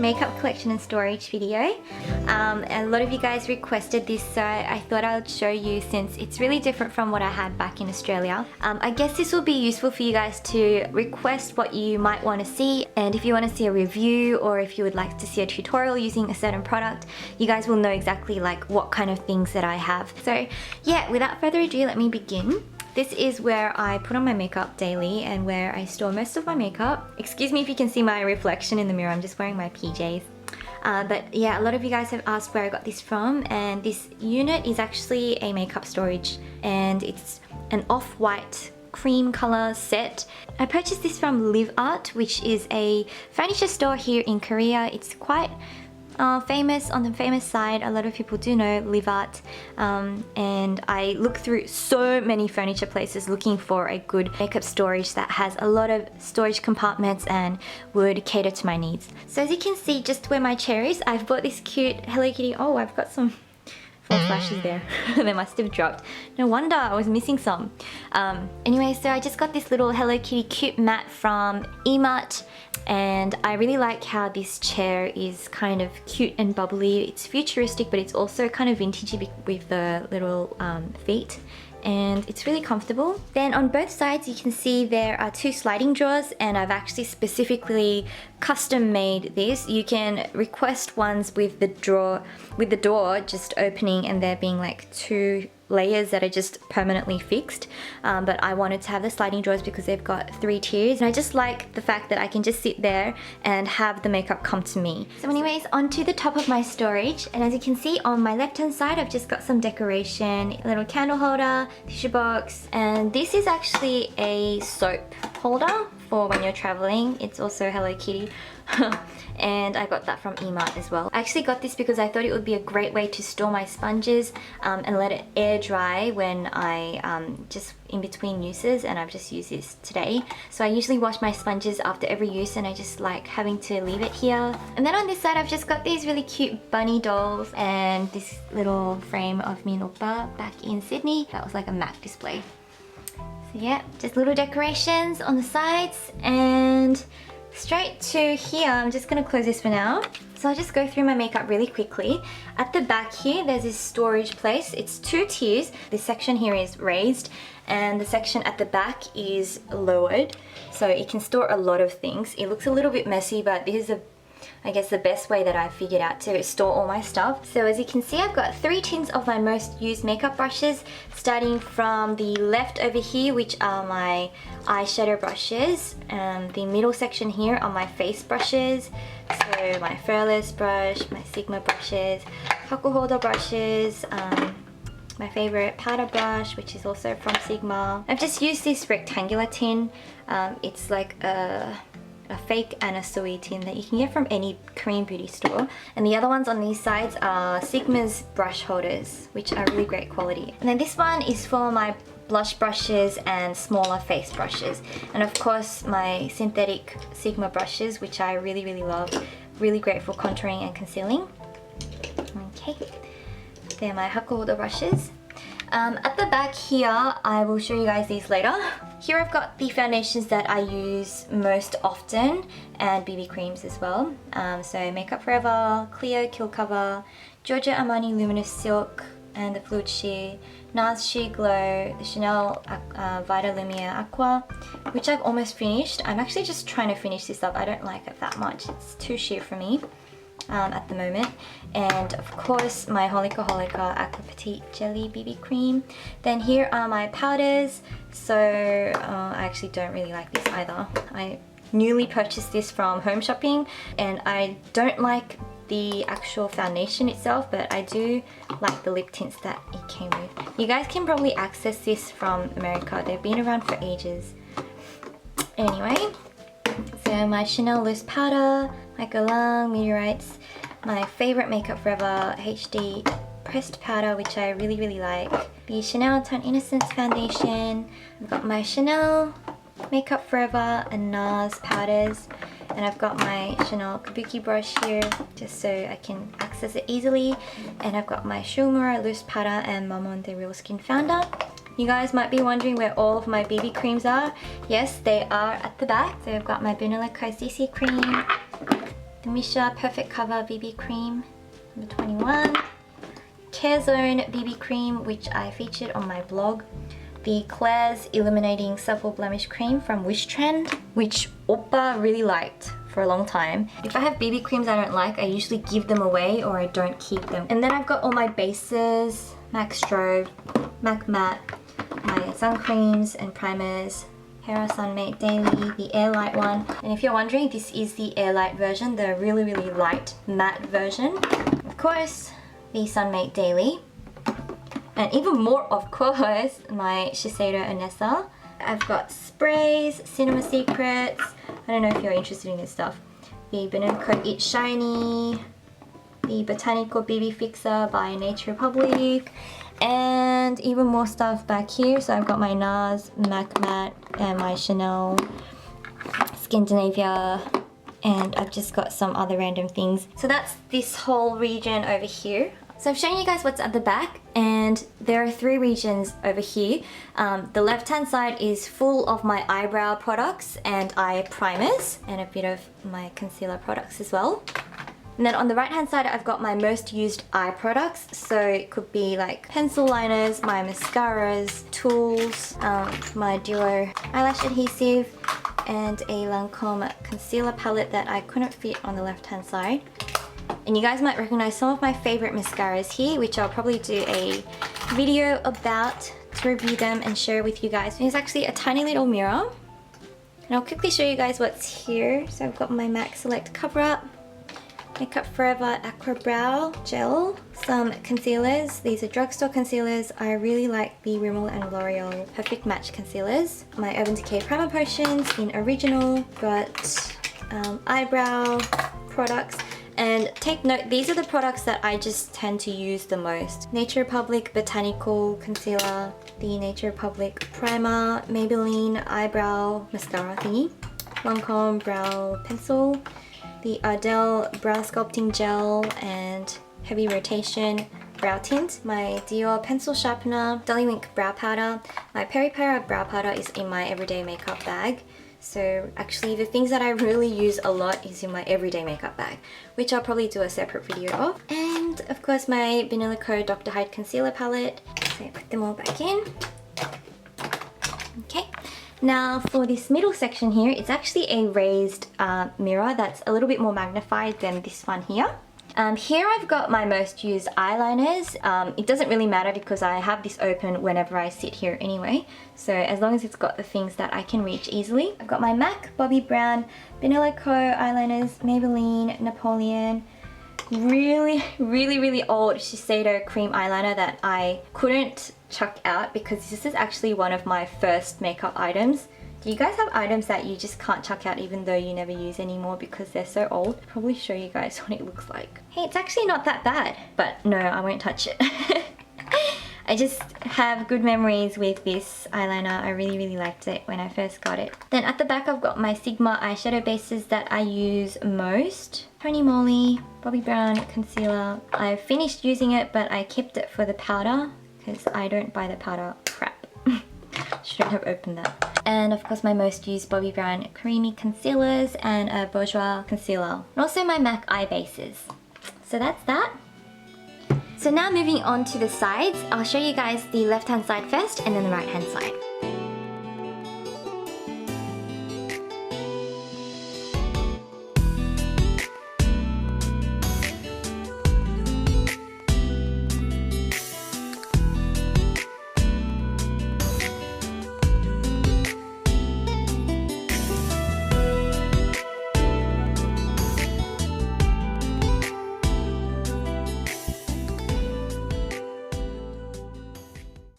makeup collection and storage video. A lot of you guys requested this, so I thought I would show you since it's really different from what I had back in Australia. I guess this will be useful for you guys to request what you might want to see, and if you want to see a review or if you would like to see a tutorial using a certain product, you guys will know exactly like what kind of things that I have. So yeah, without further ado, let me begin. This is where I put on my makeup daily and where I store most of my makeup. Excuse me if you can see my reflection in the mirror, I'm just wearing my PJs. But yeah, a lot of you guys have asked where I got this from, and this unit is actually a makeup storage and it's an off-white cream color set. I purchased this from Live Art, which is a furniture store here in Korea. It's quite famous, on the famous side. A lot of people do know Live Art, and I look through so many furniture places looking for a good makeup storage that has a lot of storage compartments and would cater to my needs. So as you can see, just where my chair is, I've bought this cute Hello Kitty. Oh, I've got some false lashes there. They must have dropped. No wonder I was missing some. Anyway, so I just got this little Hello Kitty cute mat from Emart, and I really like how this chair is kind of cute and bubbly. It's futuristic, but it's also kind of vintagey with the little feet, and it's really comfortable. Then on both sides you can see there are two sliding drawers, and I've actually specifically custom made this. You can request ones with the door just opening and there being like two layers that are just permanently fixed, but I wanted to have the sliding drawers because they've got 3 tiers, and I just like the fact that I can just sit there and have the makeup come to me. So anyways, onto the top of my storage, and as you can see on my left hand side I've just got some decoration, a little candle holder, tissue box, and this is actually a soap holder for when you're traveling. It's also Hello Kitty. And I got that from Emart as well. I actually got this because I thought it would be a great way to store my sponges and let it air dry when I just in between uses, and I've just used this today. So I usually wash my sponges after every use, and I just like having to leave it here. And then on this side I've just got these really cute bunny dolls and this little frame of me and Oppa back in Sydney. That was like a MAC display. So yeah, just little decorations on the sides, and straight to here, I'm just going to close this for now. So I'll just go through my makeup really quickly. At the back here, there's this storage place. It's 2 tiers. This section here is raised, and the section at the back is lowered. So it can store a lot of things. It looks a little bit messy, but this is I guess the best way that I figured out to store all my stuff. So as you can see, I've got 3 tins of my most used makeup brushes, starting from the left over here, which are my eyeshadow brushes, and the middle section here are my face brushes, so my Fearless brush, my Sigma brushes, Haku holder brushes, my favorite powder brush, which is also from Sigma. I've just used this rectangular tin. It's like a fake Anasui tin that you can get from any Korean beauty store, and the other ones on these sides are Sigma's brush holders, which are really great quality. And then this one is for my blush brushes and smaller face brushes, and of course my synthetic Sigma brushes, which I really love. Really great for contouring and concealing. Okay, they're my Haku holder brushes. At the back here, I will show you guys these later. Here I've got the foundations that I use most often, and BB creams as well. So Makeup Forever, Clear Kill Cover, Giorgio Armani Luminous Silk, and the Fluid Sheer, NARS Sheer Glow, the Chanel Vita Lumiere Aqua, which I've almost finished. I'm actually just trying to finish this up. I don't like it that much. It's too sheer for me at the moment. And of course my Holika Aqua Petite Jelly BB Cream. Then here are my powders. So I actually don't really like this either. I newly purchased this from Home Shopping, and I don't like the actual foundation itself, but I do like the lip tints that it came with. You guys can probably access this from America. They've been around for ages. Anyway, so my Chanel loose powder, my Galang Meteorites, my favorite Makeup Forever HD pressed powder, which I really like, the Chanel Tone Innocence foundation. I've got my Chanel Makeup Forever and NARS powders, and I've got my Chanel Kabuki brush here just so I can access it easily, and I've got my Shulmura loose powder and Maman the Real Skin Founder. You guys might be wondering where all of my BB creams are. Yes, they are at the back. So I've got my Vanilla CC cream, the Misha Perfect Cover BB Cream, number 21. Care Zone BB Cream, which I featured on my blog. The Claire's Illuminating Supple Blemish Cream from Wish Trend, which Oppa really liked for a long time. If I have BB creams I don't like, I usually give them away or I don't keep them. And then I've got all my bases, MAC Strobe, MAC Matte, my sun creams and primers, Hera Sunmate Daily, the Air Light one. And if you're wondering, this is the Air Light version, the really, really light matte version. Of course, the Sunmate Daily. And even more, of course, my Shiseido Anessa. I've got sprays, Cinema Secrets. I don't know if you're interested in this stuff. The Banana Coat It's Shiny. The Botanical BB Fixer by Nature Republic. And even more stuff back here. So I've got my NARS MAC Matte and my Chanel Scandinavia. And I've just got some other random things. So that's this whole region over here. So I've shown you guys what's at the back, and there are 3 regions over here. The left hand side is full of my eyebrow products and eye primers, and a bit of my concealer products as well. And then on the right hand side I've got my most used eye products, so it could be like pencil liners, my mascaras, tools, my Duo eyelash adhesive, and a Lancome concealer palette that I couldn't fit on the left hand side. And you guys might recognize some of my favorite mascaras here, which I'll probably do a video about to review them and share with you guys. There's actually a tiny little mirror. And I'll quickly show you guys what's here. So I've got my MAC Select Cover Up, Makeup Forever Aqua Brow Gel, some concealers. These are drugstore concealers. I really like the Rimmel and L'Oreal Perfect Match concealers. My Urban Decay Primer Potions in Original. Got eyebrow products. And take note, these are the products that I just tend to use the most. Nature Republic Botanical Concealer, the Nature Republic Primer, Maybelline Eyebrow Mascara thingy, Lancome Brow Pencil, the Ardell Brow Sculpting Gel and Heavy Rotation Brow Tint, my Dior Pencil Sharpener, Dolly Wink Brow Powder. My Peri Peri Brow Powder is in my everyday makeup bag. So actually the things that I really use a lot is in my everyday makeup bag, which I'll probably do a separate video of. And of course my Vanilla Co Dr. Hyde Concealer Palette. So I put them all back in. Okay, now for this middle section here, it's actually a raised mirror that's a little bit more magnified than this one here. Here I've got my most used eyeliners. It doesn't really matter because I have this open whenever I sit here anyway. So as long as it's got the things that I can reach easily. I've got my MAC, Bobbi Brown, Vanilla Co eyeliners, Maybelline, Napoleon. Really old Shiseido cream eyeliner that I couldn't chuck out because this is actually one of my first makeup items. Do you guys have items that you just can't chuck out even though you never use anymore because they're so old? I'll probably show you guys what it looks like. Hey, it's actually not that bad, but no, I won't touch it. I just have good memories with this eyeliner. I really liked it when I first got it. Then at the back I've got my Sigma eyeshadow bases that I use most. Tony Moly, Bobbi Brown concealer. I finished using it but I kept it for the powder because I don't buy the powder crap. Shouldn't have opened that. And of course my most used Bobbi Brown creamy concealers and a Bourjois concealer. And also my MAC eye bases. So that's that. So now moving on to the sides, I'll show you guys the left hand side first and then the right hand side.